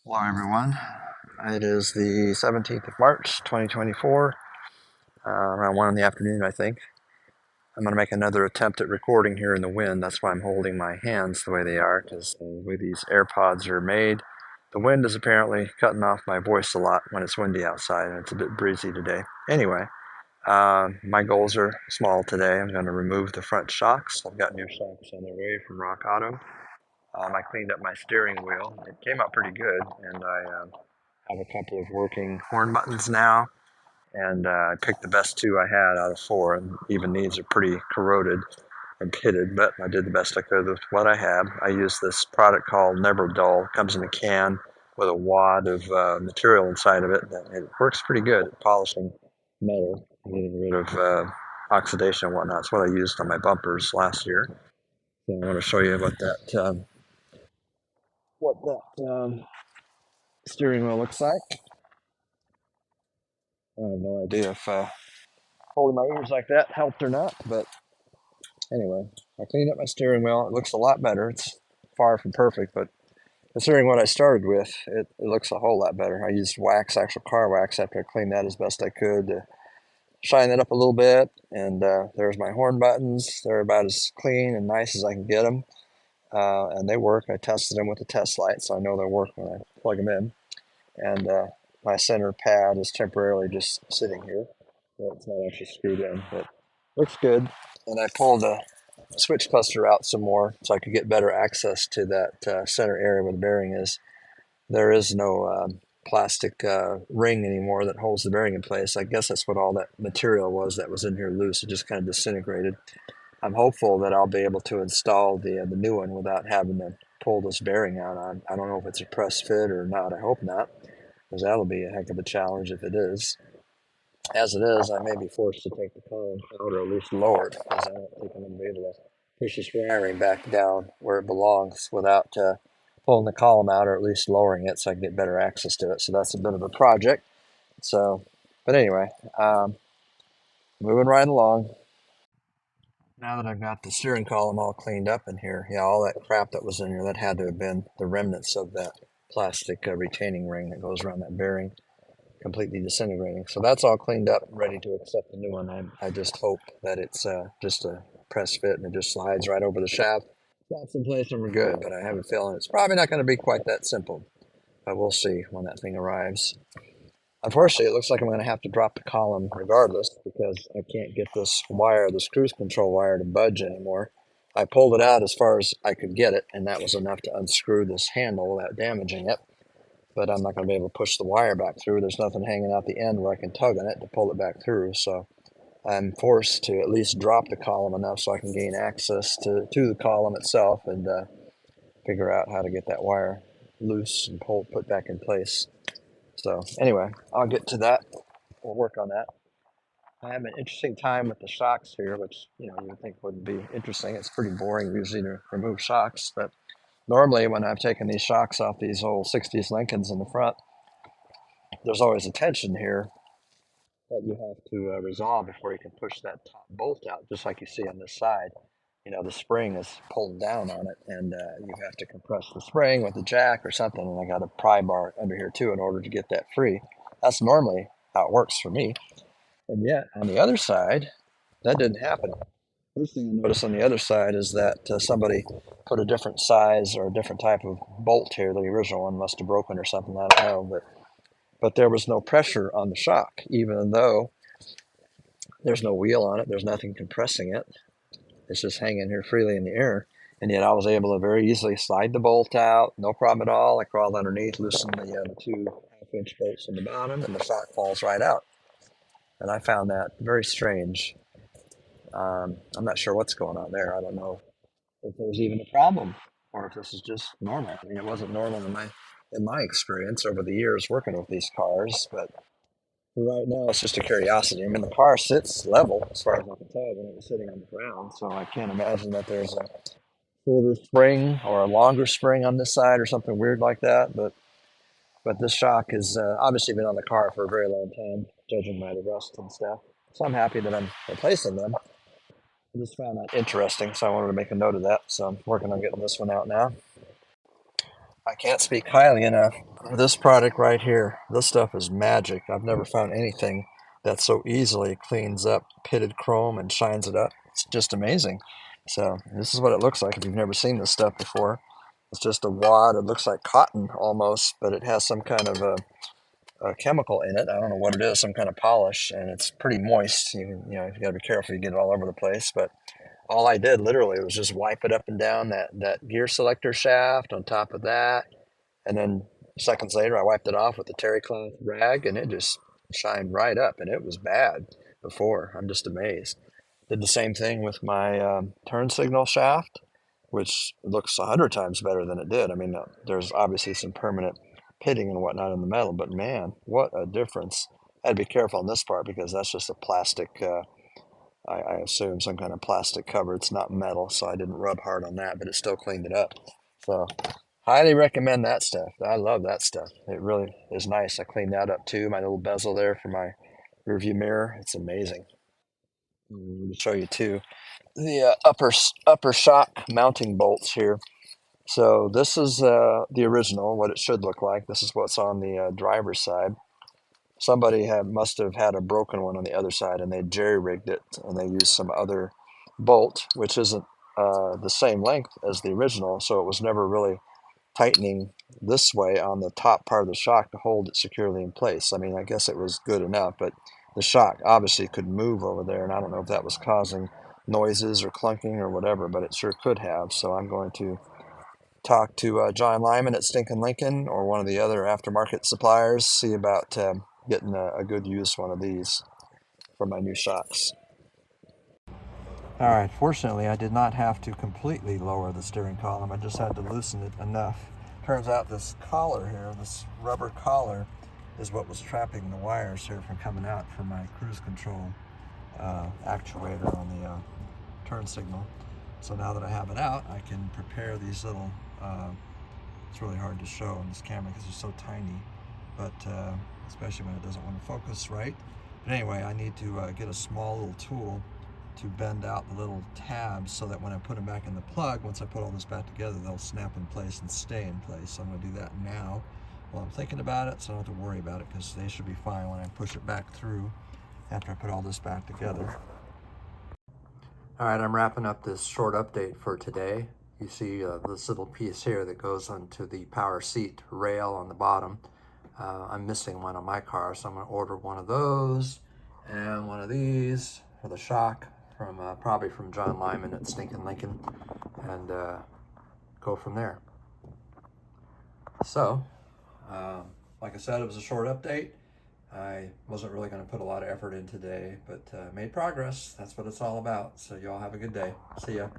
Hello, everyone. It is the 17th of March, 2024, around 1 in the afternoon, I think. I'm going to make another attempt at recording here in the wind. That's why I'm holding my hands the way they are, because the way these AirPods are made, the wind is apparently cutting off my voice a lot when it's windy outside, and it's a bit breezy today. Anyway, my goals are small today. I'm going to remove the front shocks. I've got new shocks on their way from Rock Auto. I cleaned up my steering wheel. It came out pretty good, and I have a couple of working horn buttons now, and I picked the best two I had out of four, and even these are pretty corroded and pitted, but I did the best I could with what I had. I used this product called Never Dull. It comes in a can with a wad of material inside of it. It works pretty good at polishing metal, getting rid of oxidation and whatnot. It's what I used on my bumpers last year. So I want to show you what that steering wheel looks like. I have no idea if holding my ears like that helped or not, but anyway, I cleaned up my steering wheel. It looks a lot better. It's far from perfect, but considering what I started with, it looks a whole lot better. I used wax, actual car wax, after I cleaned that as best I could to shine it up a little bit. And there's my horn buttons. They're about as clean and nice as I can get them. And they work. I tested them with a test light, so I know they work when I plug them in. And my center pad is temporarily just sitting here. So it's not actually screwed in, but looks good. And I pulled a switch cluster out some more so I could get better access to that center area where the bearing is. There is no plastic ring anymore that holds the bearing in place. I guess that's what all that material was that was in here loose. It just kind of disintegrated. I'm hopeful that I'll be able to install the new one without having to pull this bearing out. I don't know if it's a press fit or not. I hope not, because that'll be a heck of a challenge if it is. As it is, I may be forced to take the column out or at least lower it, because I don't think I'm going to be able to push this wiring back down where it belongs without pulling the column out or at least lowering it so I can get better access to it. So that's a bit of a project. So, but anyway, um, moving right along. Now that I've got the steering column all cleaned up in here, yeah, all that crap that was in here, that had to have been the remnants of that plastic retaining ring that goes around that bearing, completely disintegrating. So that's all cleaned up, ready to accept the new one. I just hope that it's just a press fit and it just slides right over the shaft. That's in place and we're good, but I have a feeling it's probably not going to be quite that simple. But we'll see when that thing arrives. Unfortunately, it looks like I'm going to have to drop the column regardless because I can't get this wire, this cruise control wire, to budge anymore. I pulled it out as far as I could get it, and that was enough to unscrew this handle without damaging it. But I'm not going to be able to push the wire back through. There's nothing hanging out the end where I can tug on it to pull it back through. So I'm forced to at least drop the column enough so I can gain access to the column itself and figure out how to get that wire loose and put back in place. So anyway, I'll get to that. We'll work on that. I have an interesting time with the shocks here, which you would think wouldn't be interesting. It's pretty boring usually to remove shocks, but normally when I've taken these shocks off these old 60s Lincolns in the front, there's always a tension here that you have to resolve before you can push that top bolt out, just like you see on this side. The spring is pulled down on it, and you have to compress the spring with a jack or something. And I got a pry bar under here too in order to get that free. That's normally how it works for me. And yet, on the other side, that didn't happen. First thing I noticed on the other side is that somebody put a different size or a different type of bolt here. The original one must have broken or something. I don't know, but there was no pressure on the shock, even though there's no wheel on it. There's nothing compressing it. It's just hanging here freely in the air. And yet I was able to very easily slide the bolt out, no problem at all. I crawled underneath, loosened the two half-inch bolts on the bottom, and the shock falls right out. And I found that very strange. I'm not sure what's going on there. I don't know if there's even a problem or if this is just normal. I mean, it wasn't normal in my experience over the years working with these cars, but right now it's just a curiosity. I mean, the car sits level as far as I can tell when it was sitting on the ground, so I can't imagine that there's a shorter spring or a longer spring on this side or something weird like that. But this shock has obviously been on the car for a very long time, judging by the rust and stuff. So I'm happy that I'm replacing them. I just found that interesting, so I wanted to make a note of that. So I'm working on getting this one out now. I can't speak highly enough This product right here, this stuff is magic. I've never found anything that so easily cleans up pitted chrome and shines it up. It's just amazing. So this is what it looks like if you've never seen this stuff before. It's just a wad. It looks like cotton almost, but it has some kind of a chemical in it. I don't know what it is, some kind of polish, and it's pretty moist. You got to be careful. You get it all over the place. But all I did literally was just wipe it up and down that gear selector shaft on top of that, and then seconds later, I wiped it off with a terry cloth rag, and it just shined right up. And it was bad before. I'm just amazed. Did the same thing with my turn signal shaft, which looks 100 times better than it did. I mean, there's obviously some permanent pitting and whatnot in the metal, but man, what a difference! I had to be careful on this part because that's just a plastic. I assume some kind of plastic cover. It's not metal, so I didn't rub hard on that, but it still cleaned it up. So highly recommend that stuff. I love that stuff. It really is nice. I cleaned that up too. My little bezel there for my rearview mirror. It's amazing. Let me show you too the upper shock mounting bolts here. So this is the original, what it should look like. This is what's on the driver's side. Somebody must have had a broken one on the other side, and they jerry-rigged it, and they used some other bolt, which isn't the same length as the original, so it was never really tightening this way on the top part of the shock to hold it securely in place. I mean, I guess it was good enough, but the shock obviously could move over there, and I don't know if that was causing noises or clunking or whatever, but it sure could have. So I'm going to talk to John Lyman at Stinkin' Lincoln or one of the other aftermarket suppliers, see about getting a good use one of these for my new shocks. All right, fortunately, I did not have to completely lower the steering column. I just had to loosen it enough. Turns out this collar here, this rubber collar, is what was trapping the wires here from coming out from my cruise control actuator on the turn signal. So now that I have it out, I can prepare these little, it's really hard to show on this camera because they're so tiny, but especially when it doesn't want to focus right. But anyway, I need to get a small little tool to bend out the little tabs so that when I put them back in the plug, once I put all this back together, they'll snap in place and stay in place. So I'm going to do that now while I'm thinking about it, so I don't have to worry about it because they should be fine when I push it back through after I put all this back together. All right, I'm wrapping up this short update for today. You see this little piece here that goes onto the power seat rail on the bottom. I'm missing one on my car, so I'm going to order one of those and one of these for the shock from probably from John Lyman at Stinkin' Lincoln, and go from there. So, like I said, it was a short update. I wasn't really going to put a lot of effort in today, but made progress. That's what it's all about. So y'all have a good day. See ya.